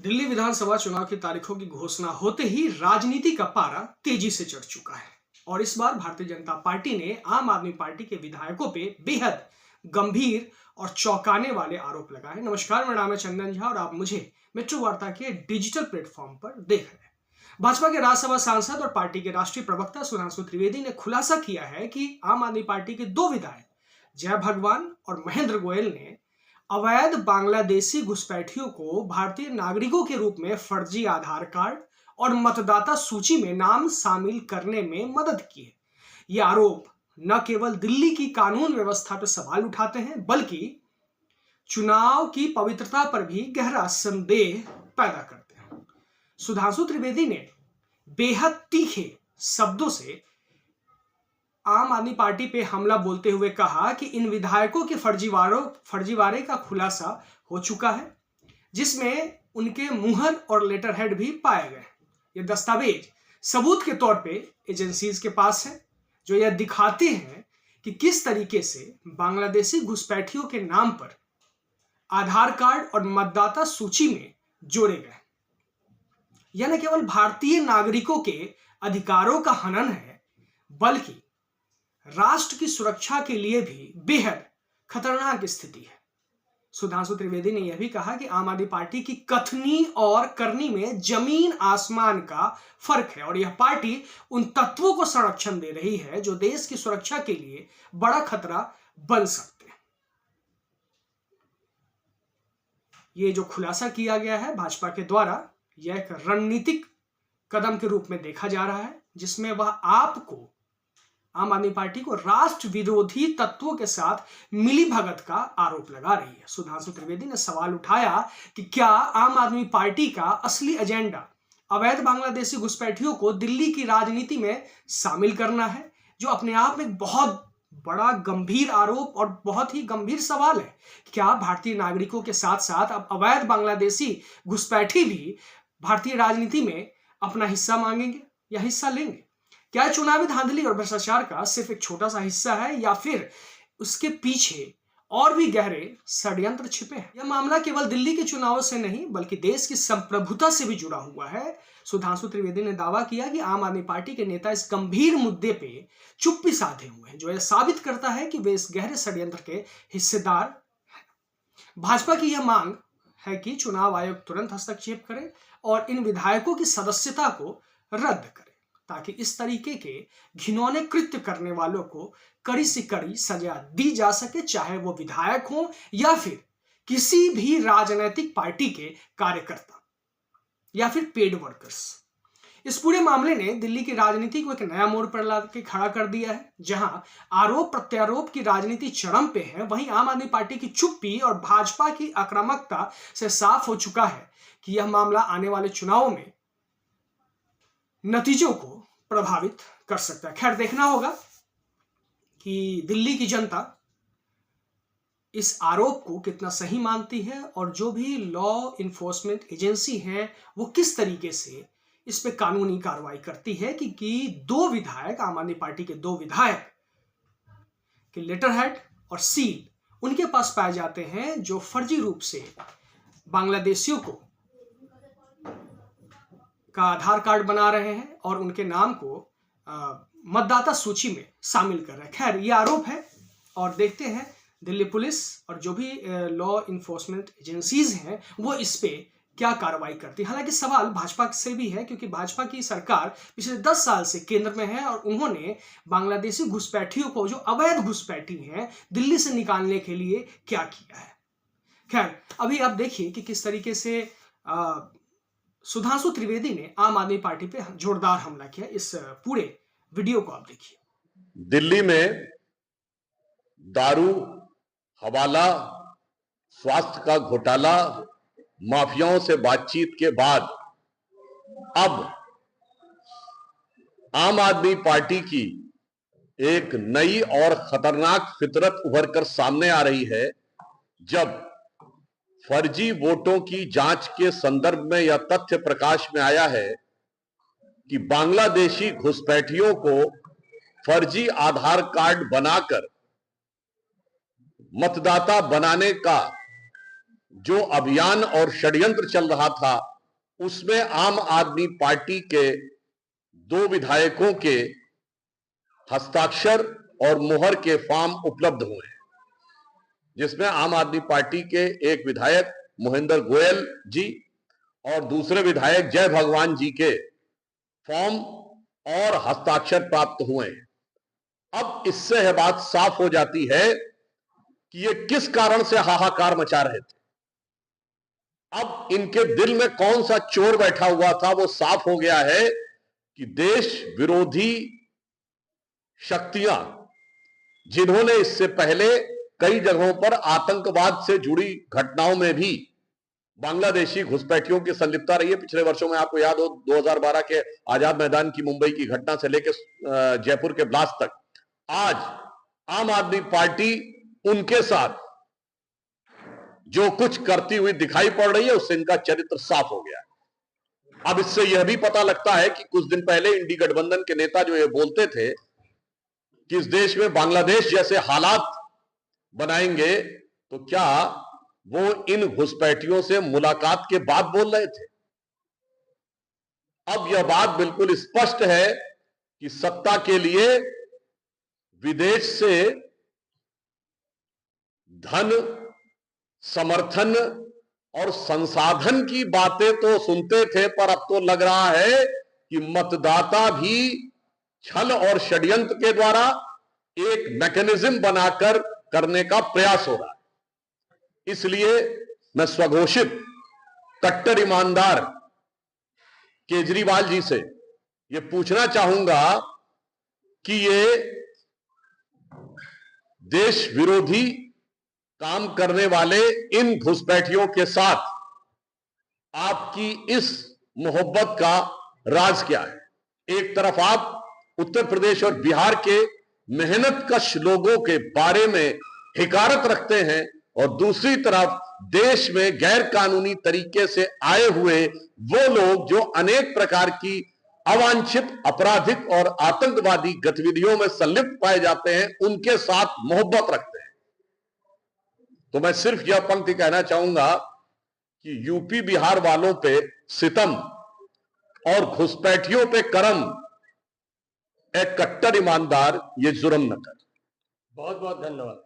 दिल्ली विधानसभा चुनाव की तारीखों की घोषणा होते ही राजनीति का पारा तेजी से चढ़ चुका है और इस बार भारतीय जनता पार्टी ने आम आदमी पार्टी के विधायकों पे बेहद गंभीर और चौंकाने वाले आरोप लगाए। नमस्कार, मेरा नाम है चंदन झा और आप मुझे मेट्रो वार्ता के डिजिटल प्लेटफॉर्म पर देख रहे हैं। भाजपा के राज्यसभा सांसद और पार्टी के राष्ट्रीय प्रवक्ता सुधांशु त्रिवेदी ने खुलासा किया है कि आम आदमी पार्टी के दो विधायक जय भगवान और महेंद्र गोयल ने अवैध बांग्लादेशी घुसपैठियों को भारतीय नागरिकों के रूप में फर्जी आधार कार्ड और मतदाता सूची में नाम शामिल करने में मदद की है। ये आरोप न केवल दिल्ली की कानून व्यवस्था पर सवाल उठाते हैं बल्कि चुनाव की पवित्रता पर भी गहरा संदेह पैदा करते हैं। सुधांशु त्रिवेदी ने बेहद तीखे शब्दों से आम आदमी पार्टी पे हमला बोलते हुए कहा कि इन विधायकों के फर्जीवाड़े का खुलासा हो चुका है, जिसमें उनके मुहर और लेटर हेड भी पाए गए। ये दस्तावेज सबूत के तौर पे एजेंसीज के पास है, जो यह दिखाते हैं कि किस तरीके से बांग्लादेशी घुसपैठियों के नाम पर आधार कार्ड और मतदाता सूची में जोड़े गए। यह न केवल भारतीय नागरिकों के अधिकारों का हनन है बल्कि राष्ट्र की सुरक्षा के लिए भी बेहद खतरनाक स्थिति है। सुधांशु त्रिवेदी ने यह भी कहा कि आम आदमी पार्टी की कथनी और करनी में जमीन आसमान का फर्क है और यह पार्टी उन तत्वों को संरक्षण दे रही है जो देश की सुरक्षा के लिए बड़ा खतरा बन सकते हैं। ये जो खुलासा किया गया है भाजपा के द्वारा, यह एक रणनीतिक कदम के रूप में देखा जा रहा है, जिसमें वह आम आदमी पार्टी को राष्ट्र विरोधी तत्वों के साथ मिलीभगत का आरोप लगा रही है। सुधांशु त्रिवेदी ने सवाल उठाया कि क्या आम आदमी पार्टी का असली एजेंडा अवैध बांग्लादेशी घुसपैठियों को दिल्ली की राजनीति में शामिल करना है, जो अपने आप में बहुत बड़ा गंभीर आरोप और बहुत ही गंभीर सवाल है। क्या भारतीय नागरिकों के साथ साथ अब अवैध बांग्लादेशी घुसपैठी भी भारतीय राजनीति में अपना हिस्सा मांगेंगे या हिस्सा लेंगे? क्या चुनावी धांधली और भ्रष्टाचार का सिर्फ एक छोटा सा हिस्सा है या फिर उसके पीछे और भी गहरे षड्यंत्र छिपे हैं? यह मामला केवल दिल्ली के चुनावों से नहीं बल्कि देश की संप्रभुता से भी जुड़ा हुआ है। सुधांशु त्रिवेदी ने दावा किया कि आम आदमी पार्टी के नेता इस गंभीर मुद्दे पे चुप्पी साधे हुए हैं, जो यह साबित करता है कि वे इस गहरे षड्यंत्र के हिस्सेदार हैं। भाजपा की यह मांग है कि चुनाव आयोग तुरंत हस्तक्षेप करे और इन विधायकों की सदस्यता को रद्द करे, ताकि इस तरीके के घिनौने कृत्य करने वालों को कड़ी से कड़ी सजा दी जा सके, चाहे वो विधायक हो या फिर किसी भी राजनीतिक पार्टी के कार्यकर्ता या फिर पेड वर्कर्स। इस पूरे मामले ने दिल्ली की राजनीति को एक नया मोड़ पर ला के खड़ा कर दिया है। जहां आरोप प्रत्यारोप की राजनीति चरम पे है, वहीं आम आदमी पार्टी की चुप्पी और भाजपा की आक्रामकता से साफ हो चुका है कि यह मामला आने वाले चुनावों में नतीजों को प्रभावित कर सकता है। खैर, देखना होगा कि दिल्ली की जनता इस आरोप को कितना सही मानती है और जो भी लॉ इन्फोर्समेंट एजेंसी है वो किस तरीके से इस पे कानूनी कार्रवाई करती है कि दो विधायक, आम आदमी पार्टी के दो विधायक के लेटर हेड और सील उनके पास पाए जाते हैं, जो फर्जी रूप से बांग्लादेशियों को का आधार कार्ड बना रहे हैं और उनके नाम को मतदाता सूची में शामिल कर रहे हैं। खैर, ये आरोप है और देखते हैं दिल्ली पुलिस और जो भी लॉ इन्फोर्समेंट एजेंसीज हैं वो इस पे क्या कार्रवाई करती है। हालांकि सवाल भाजपा से भी है, क्योंकि भाजपा की सरकार पिछले 10 साल से केंद्र में है और उन्होंने बांग्लादेशी घुसपैठियों को, जो अवैध घुसपैठी हैं, दिल्ली से निकालने के लिए क्या किया है। खैर, अभी आप देखिए कि किस तरीके से सुधांशु त्रिवेदी ने आम आदमी पार्टी पे जोरदार हमला किया। इस पूरे वीडियो को आप देखिए। दिल्ली में दारू, हवाला, स्वास्थ्य का घोटाला, माफियाओं से बातचीत के बाद अब आम आदमी पार्टी की एक नई और खतरनाक फितरत उभर कर सामने आ रही है, जब फर्जी वोटों की जांच के संदर्भ में यह तथ्य प्रकाश में आया है कि बांग्लादेशी घुसपैठियों को फर्जी आधार कार्ड बनाकर मतदाता बनाने का जो अभियान और षड्यंत्र चल रहा था, उसमें आम आदमी पार्टी के 2 विधायकों के हस्ताक्षर और मुहर के फॉर्म उपलब्ध हुए हैं, जिसमें आम आदमी पार्टी के एक विधायक मोहिंदर गोयल जी और दूसरे विधायक जय भगवान जी के फॉर्म और हस्ताक्षर प्राप्त हुए हैं। अब इससे यह बात साफ हो जाती है कि ये किस कारण से हाहाकार मचा रहे थे। अब इनके दिल में कौन सा चोर बैठा हुआ था वो साफ हो गया है कि देश विरोधी शक्तियां, जिन्होंने इससे पहले कई जगहों पर आतंकवाद से जुड़ी घटनाओं में भी बांग्लादेशी घुसपैठियों की संलिप्तता रही है। पिछले वर्षों में आपको याद हो 2012 के आजाद मैदान की मुंबई की घटना से लेकर जयपुर के ब्लास्ट तक, आज आम आदमी पार्टी उनके साथ जो कुछ करती हुई दिखाई पड़ रही है उससे इनका चरित्र साफ हो गया है। अब इससे यह भी पता लगता है कि कुछ दिन पहले इंडी गठबंधन के नेता जो ये बोलते थे कि इस देश में बांग्लादेश जैसे हालात बनाएंगे, तो क्या वो इन घुसपैठियों से मुलाकात के बाद बोल रहे थे? अब यह बात बिल्कुल स्पष्ट है कि सत्ता के लिए विदेश से धन, समर्थन और संसाधन की बातें तो सुनते थे, पर अब तो लग रहा है कि मतदाता भी छल और षड्यंत्र के द्वारा एक मैकेनिज्म बनाकर करने का प्रयास हो रहा है। इसलिए मैं स्वघोषित कट्टर ईमानदार केजरीवाल जी से यह पूछना चाहूंगा कि ये देश विरोधी काम करने वाले इन घुसपैठियों के साथ आपकी इस मोहब्बत का राज क्या है? एक तरफ आप उत्तर प्रदेश और बिहार के मेहनतकश लोगों के बारे में हिकारत रखते हैं और दूसरी तरफ देश में गैर कानूनी तरीके से आए हुए वो लोग जो अनेक प्रकार की अवांछित, आपराधिक और आतंकवादी गतिविधियों में संलिप्त पाए जाते हैं, उनके साथ मोहब्बत रखते हैं। तो मैं सिर्फ यह पंक्ति कहना चाहूंगा कि यूपी बिहार वालों पे सितम और घुसपैठियों पे करम, एक कट्टर ईमानदार ये जुर्म न कर। बहुत बहुत धन्यवाद।